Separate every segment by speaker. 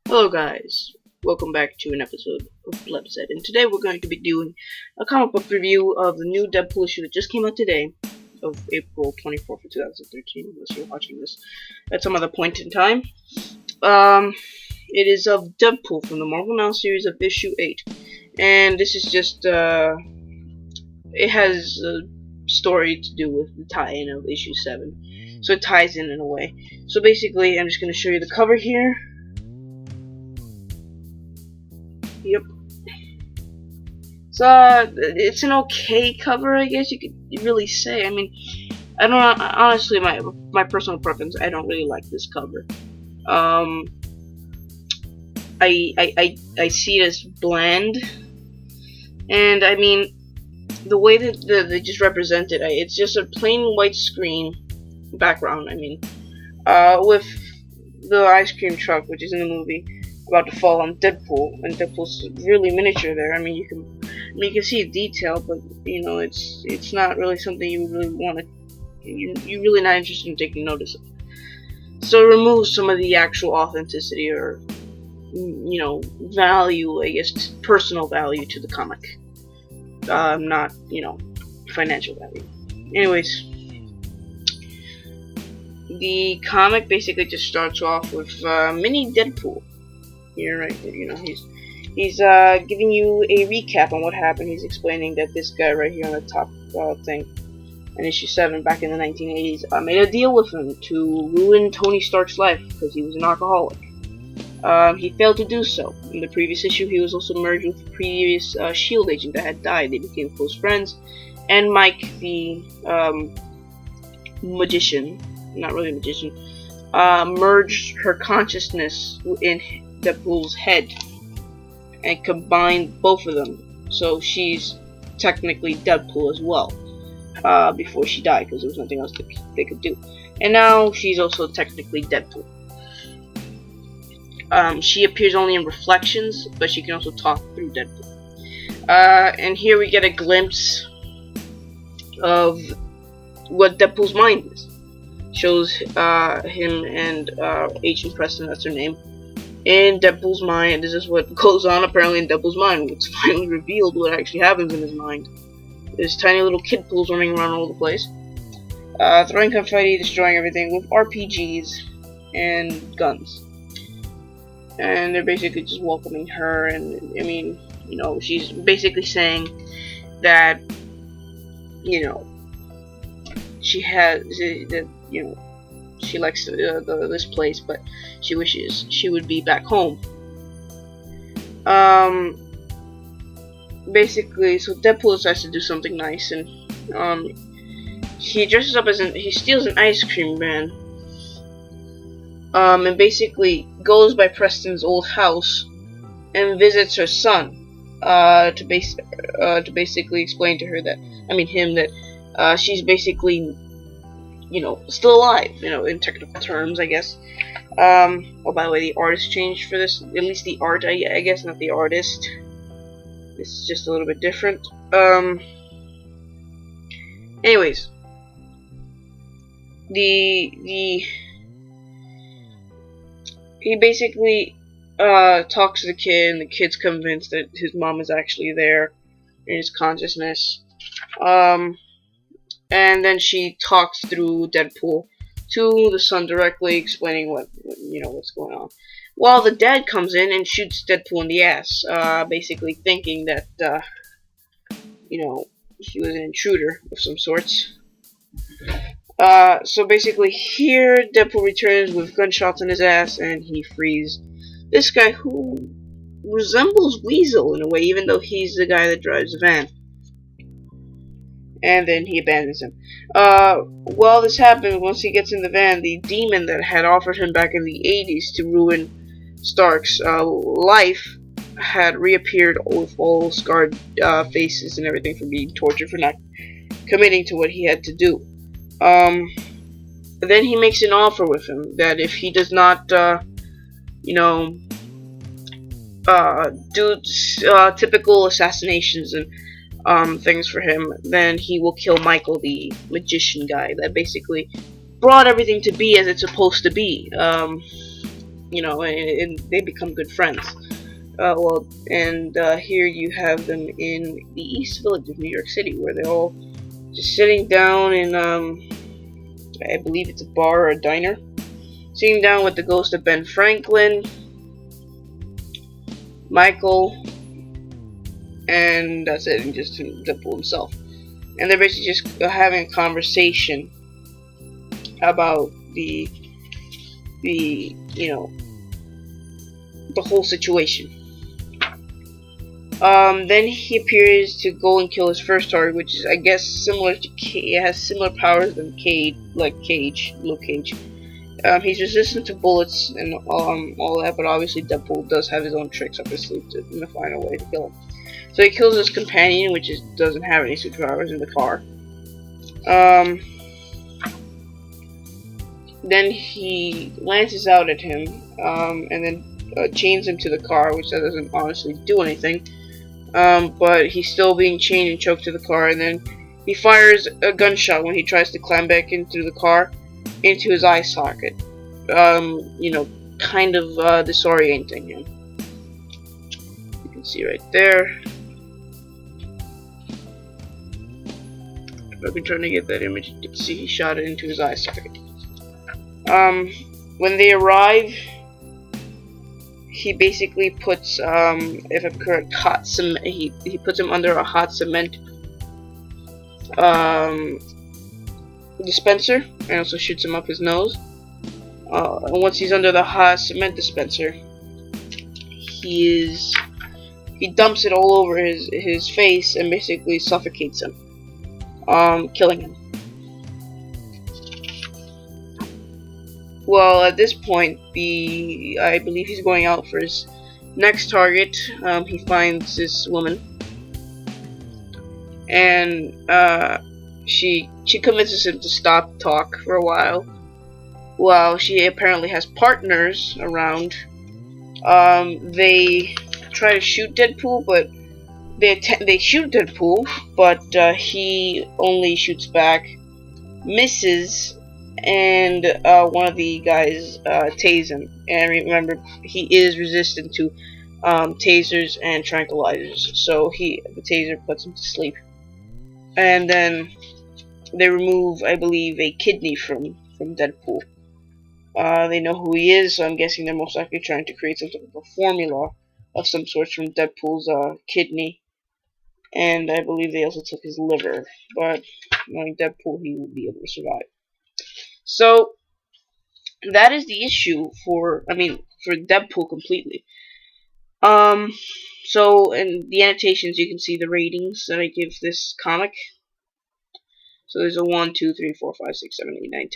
Speaker 1: Hello guys, welcome back to an episode of Blebset, and today we're going to be doing a comic book review of the new Deadpool issue that just came out today, of April 24th of 2013, unless you're watching this at some other point in time. It is of Deadpool from the Marvel Now series of issue 8, and this is just, it has a story to do with the tie-in of issue 7, so it ties in a way. So basically, I'm just going to show you the cover here. Yep. So it's an okay cover, I guess you could really say. I mean, I don't honestly, my personal preference, I don't really like this cover. I see it as bland, and I mean the way that they just represent it, it's just a plain white screen background. I mean, with the ice cream truck, which is in the movie, about to fall on Deadpool, and Deadpool's really miniature there. I mean, you can see detail, but you know, it's not really something you really want to. You're really not interested in taking notice of. So it removes some of the actual authenticity or value, I guess, personal value to the comic. Not financial value. Anyways, the comic basically just starts off with mini Deadpool. Here, right here, he's giving you a recap on what happened. He's explaining that this guy right here on the top thing, in issue 7 back in the 1980s, made a deal with him to ruin Tony Stark's life because he was an alcoholic. He failed to do so. In the previous issue, he was also merged with a previous S.H.I.E.L.D. agent that had died. They became close friends, and Mike, the magician, not really a magician, merged her consciousness in Deadpool's head and combined both of them, so she's technically Deadpool as well, before she died, because there was nothing else they could do. And now she's also technically Deadpool. She appears only in reflections, but she can also talk through Deadpool. And here we get a glimpse of what Deadpool's mind is. Shows him and Agent Preston, that's her name, in Deadpool's mind. This is what goes on apparently in Deadpool's mind. It's finally revealed what actually happens in his mind. There's tiny little kid pools running around all the place, throwing confetti, destroying everything with RPGs and guns. And they're basically just welcoming her, and I mean, she's basically saying that, she has that, she likes this place, but she wishes she would be back home. Basically, so Deadpool decides to do something nice, and he dresses up he steals an ice cream van, and basically goes by Preston's old house and visits her son, to basically explain to her that, that she's basically, still alive, in technical terms, I guess. Oh, by the way, the artist changed for this, at least the art, I guess, not the artist. This is just a little bit different. Anyways, he basically talks to the kid, and the kid's convinced that his mom is actually there in his consciousness. And then she talks through Deadpool to the son directly, explaining what's going on. While the dad comes in and shoots Deadpool in the ass, basically thinking that he was an intruder of some sorts. So basically here Deadpool returns with gunshots in his ass, and he frees this guy who resembles Weasel in a way, even though he's the guy that drives the van. And then he abandons him. While this happens, once he gets in the van, the demon that had offered him back in the 80s to ruin Stark's life had reappeared with all scarred faces and everything from being tortured for not committing to what he had to do. Then he makes an offer with him that if he does not, do typical assassinations and things for him, then he will kill Michael, the magician guy that basically brought everything to be as it's supposed to be. and they become good friends. Here you have them in the East Village of New York City, where they're all just sitting down in, I believe it's a bar or a diner, sitting down with the ghost of Ben Franklin, Michael, and that's it, and just Deadpool himself. And they're basically just having a conversation about the the whole situation. Then he appears to go and kill his first target, which is, I guess, similar to it has similar powers than Luke Cage. He's resistant to bullets and all that, but obviously Deadpool does have his own tricks up his sleeve to find a way to kill him. So he kills his companion, which doesn't have any superpowers, in the car. Then he lances out at him, and then chains him to the car, which doesn't honestly do anything. But he's still being chained and choked to the car, and then he fires a gunshot when he tries to climb back into the car, into his eye socket. Kind of disorienting him. You can see right there. I've been trying to get that image. You can see he shot it into his eye socket. When they arrive, he basically puts, if I'm correct, hot cement. He puts him under a hot cement dispenser, and also shoots him up his nose. And once he's under the hot cement dispenser, he dumps it all over his face and basically suffocates him, killing him. Well, at this point, I believe he's going out for his next target. He finds this woman, and she convinces him to stop talk for a while. While she apparently has partners around, they try to shoot Deadpool, but they shoot Deadpool, but he only shoots back, misses, and one of the guys tase him. And remember, he is resistant to tasers and tranquilizers, so the taser puts him to sleep. And then they remove, I believe, a kidney from Deadpool. They know who he is, so I'm guessing they're most likely trying to create some sort of a formula of some sort from Deadpool's kidney. And I believe they also took his liver, but knowing Deadpool, he will be able to survive. So that is the issue for Deadpool completely. So in the annotations, you can see the ratings that I give this comic. So there's a 1, 2, 3, 4, 5, 6, 7, 8, 9,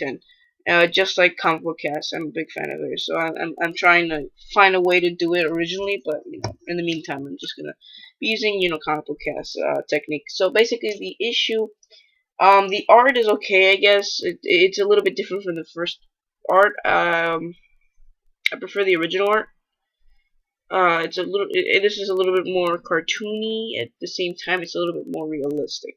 Speaker 1: 10. Just like Comic Book Cast, I'm a big fan of theirs. So I'm trying to find a way to do it originally, but in the meantime, I'm just gonna be using Comic Book Cast technique. So basically, the issue, the art is okay, I guess. It's a little bit different from the first art. I prefer the original art. This is a little bit more cartoony. At the same time, it's a little bit more realistic.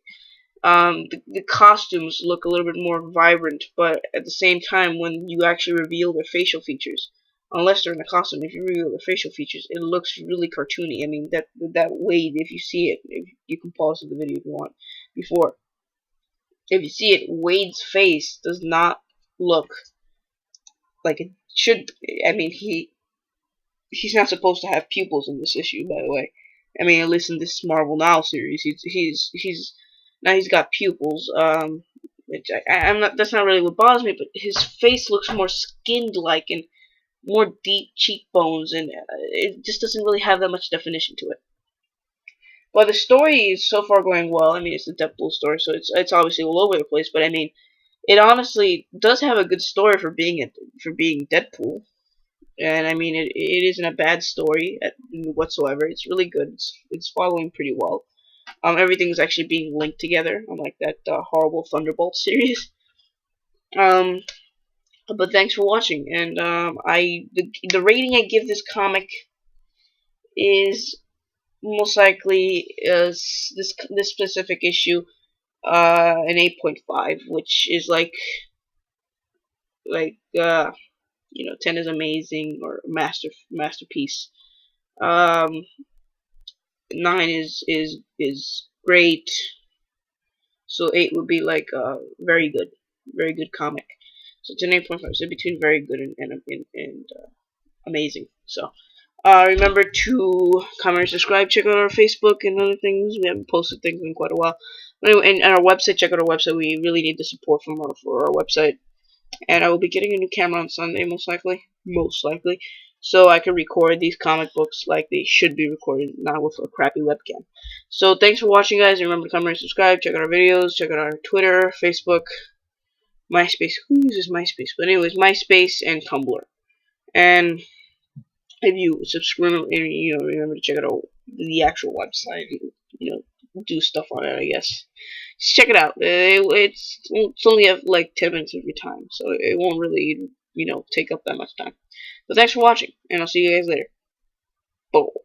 Speaker 1: The costumes look a little bit more vibrant, but at the same time, when you actually reveal their facial features, unless they're in a costume, if you reveal their facial features, it looks really cartoony. I mean, that Wade, if you see it, if you can pause the video if you want, before. If you see it, Wade's face does not look like it should. I mean, he's not supposed to have pupils in this issue, by the way. I mean, at least in this Marvel Now series, he's now he's got pupils. Which I'm not. That's not really what bothers me, but his face looks more skinned-like and more deep cheekbones, and it just doesn't really have that much definition to it. Well, the story is so far going well. I mean, it's the Deadpool story, so it's obviously all over the place. But I mean, it honestly does have a good story for being Deadpool. And I mean, it isn't a bad story whatsoever. It's really good. It's following pretty well. Everything's actually being linked together, unlike that horrible Thunderbolt series. But thanks for watching. And the rating I give this comic is most likely this specific issue an 8.5, which is like 10 is amazing or masterpiece. Um, 9 is great. So 8 would be like very good comic. So it's an 8.5. So between very good and amazing. So remember to comment and subscribe. Check out our Facebook and other things. We haven't posted things in quite a while. Anyway, and our website. Check out our website. We really need the support for our website. And I will be getting a new camera on Sunday, most likely. Most likely. So I can record these comic books like they should be recorded, not with a crappy webcam. So thanks for watching, guys. Remember to comment and subscribe. Check out our videos. Check out our Twitter, Facebook, MySpace. Who uses MySpace? But anyways, MySpace and Tumblr. And if you subscribe, remember to check out the actual website. Do stuff on it, I guess. Just check it out. It's only have like 10 minutes of your time, so it won't really, take up that much time. But thanks for watching, and I'll see you guys later. Bye.